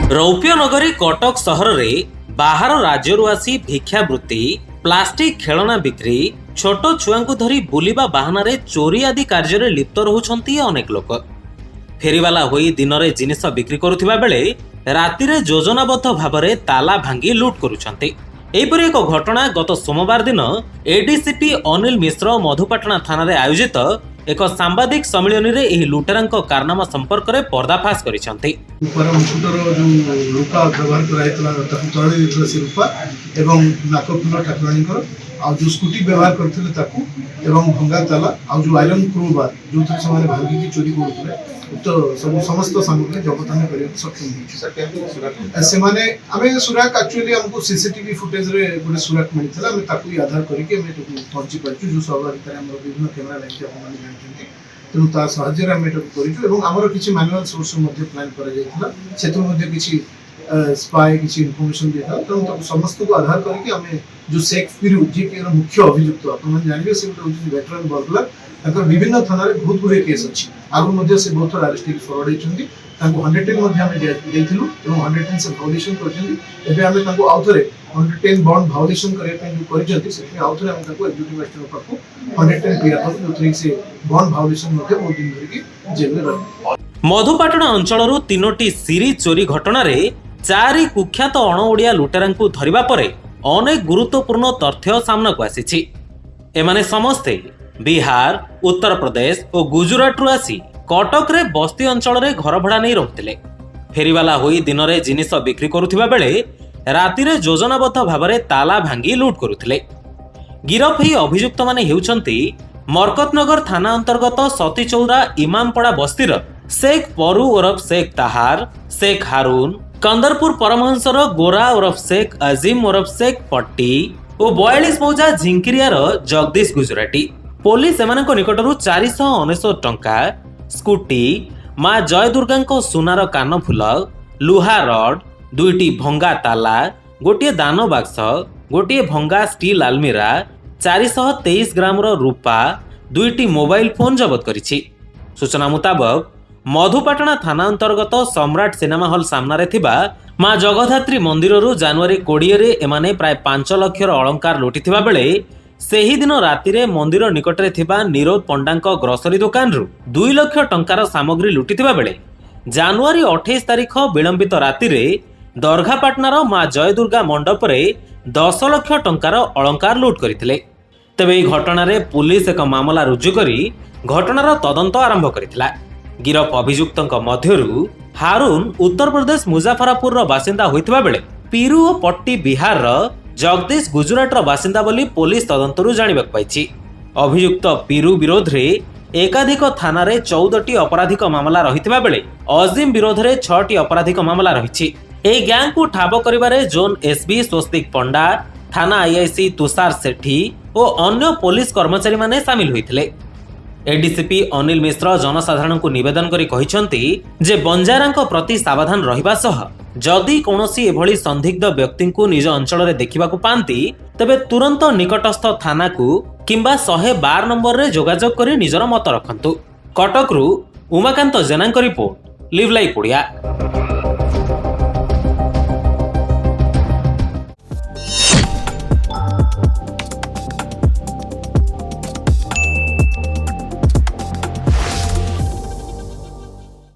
रौप्य नगरी कटक सहर में बाहर राज्य आसी भिक्षावृत्ति प्लास्टिक खेलना बिक्री छोट छुआ धरी बुलिबा बाहाना चोरी आदि कार्य लिप्त रोचंती अनेक लोक। फेरीवाला होई दिन में जिनिस बिक्री करुथिबा बेले रातिरे योजनाबद्ध भाव में ताला भांगी लुट करुछंती। एपरि एक घटना गत सोमवार दिन एडीसीपी अनिल मिश्र मधुपाटना थाना आयोजित एक सांबादिक सम्मेलन में यह लुटेरांक कारनामा संपर्क में पर्दाफाश करिसेंती। रूपा व्यवहार कराई रूपा एवं नाकफुल ठाकुराणीकर आ जो स्कूटी व्यवहार करते भंगा ताला आ जो आयरन क्रोबार जो से भांगिकी चोरी करुले तो सब समस्त सामग्री जबरदस्ती करने सक्षम से आम सुराक एक्चुअली हमको सीसीटीवी फुटेज रे गोटे सुराक मिलता आम आधार करके पहुंची पार्चु जो सब विभिन्न कैमेरा लाइन जानते तेणु ता साहाय्य आम कर किसी मैनुअल सोर्स प्लान कर स्पाई किसी इनफॉरमेशन देता तेणु समस्त को आधार करके आम जो शेख पिरु जी के मुख्य अभियुक्त आप जानवे से वेटरान बर्गलर विभिन्न थाना बहुत गुड़े केस अच्छी आगु से बहुत थोड़ा अरेस्ट फरवर्ड होती 110 110 से भाउलेशन कर आउ थे 110 बॉन्ड भाउलेशन करने एग्जीक्यूटिव मजिस्ट्रेट पाखु 110 क्रिया जो से बॉन्ड भाउलेशन बहुत दिन धरिकी जेल में रही। मधुपाटना अंचल तीनोटी सीरी चोरी घटना रे 4 कुख्यात अणओडिया लुटेरांकु धरिबा परे अनेक गुरुत्वपूर्ण तथ्य सामना को आसीछि। एमाने समस्ते बिहार उत्तर प्रदेश और गुजरात रु आसी कटक रे बस्ती अंचल रे घर भड़ा नहीं रहुतिले। फेरीवाला होई दिन में जिनिस बिक्री करुथिबा बेले रातिरे योजनाबद्ध भाव में ताला भांगी लुट करुथिले। गिरफ ही अभियुक्त माने हेउछंती मरकतनगर थाना अंतर्गत सतीचौरा इमामपड़ा बस्तीर शेख परु ओरफ शेख ताहार, शेख हारून, कंदरपुर परमहंसर गोरा ओरफ शेख अजीम ओरफ शेख पट्टी और 42 मौजा झिंकिरियार जगदीश गुजराती। पुलिस एमानक निकटरू 499 टंका, स्कूटी, मां जय दुर्गा सुनार कानफुल, लुहा रड, 2टी भंगा ताला, गोटे दान बाक्स, गोटे भंगा स्टील आलमीरा, 423 ग्राम रूपा, 2टी मोबाइल फोन जबत करिछि। सूचना मुताबक मधुपाटना थाना अंतर्गत सम्राट सिनेमा हॉल सामने थिबा मां जगधात्री मंदिररू जनवरी 20 रे एमाने प्राय 5 लाख अलंकार लुटिथिबा बेले सेही दिन रातिरे मंदिर निकटरे थिबा निरोध पंडांक ग्रोसरी दुकान रु 2 लाख टंकार सामग्री लुटिथिबा बेले जनवरी 28 तारिख विलंबित रातिरे दरघापाटनार मां जय दुर्गा मंडप रे 10 लाख टंकार अलंकार लुट करथिले। तेबे एही घटनारे पुलिस एक मामला रुजु करी घटनार तदंत आरंभ करथिला। गिरफ अभियुक्तक मध्यरु हारून उत्तर प्रदेश मुजाफरापुर बासिंदा होइतिबा बेले पीरू और पट्टी बिहार जगदीश गुजरात बासिंदा बोली पुलिस तदंतरु जानिबाक पाइछि। अभियुक्त पीरू विरोध रे एकाधिक थाना रे 14टी अपराधिक मामला रहितिबा बेले अजीम विरोध रे 6टी अपराधिक मामला रहिछि। एही गैंग को ठाब करिबारे जोन एसबी स्वस्तिक पंडा, थाना आईआईसी तुषार सेठी और अन्य पुलिस कर्मचारी माने शामिल होइथिले। एडीसीपी अनिल मिश्र जनसाधारण को निवेदन करी कहिसंती जे बंजारांक प्रति सावधान रहिबा सह जदि कोनोसी एभली संदिग्ध व्यक्ति को निज अंचल रे देखिबाकू पांती तबे तुरंत निकटस्थ थाना को किंबा 112 नंबर रे जोगाजोग करी निजर मत रखंतु। कटकरू उमाकांत जेनांक रिपोर्ट लिव लाइव ओडिया।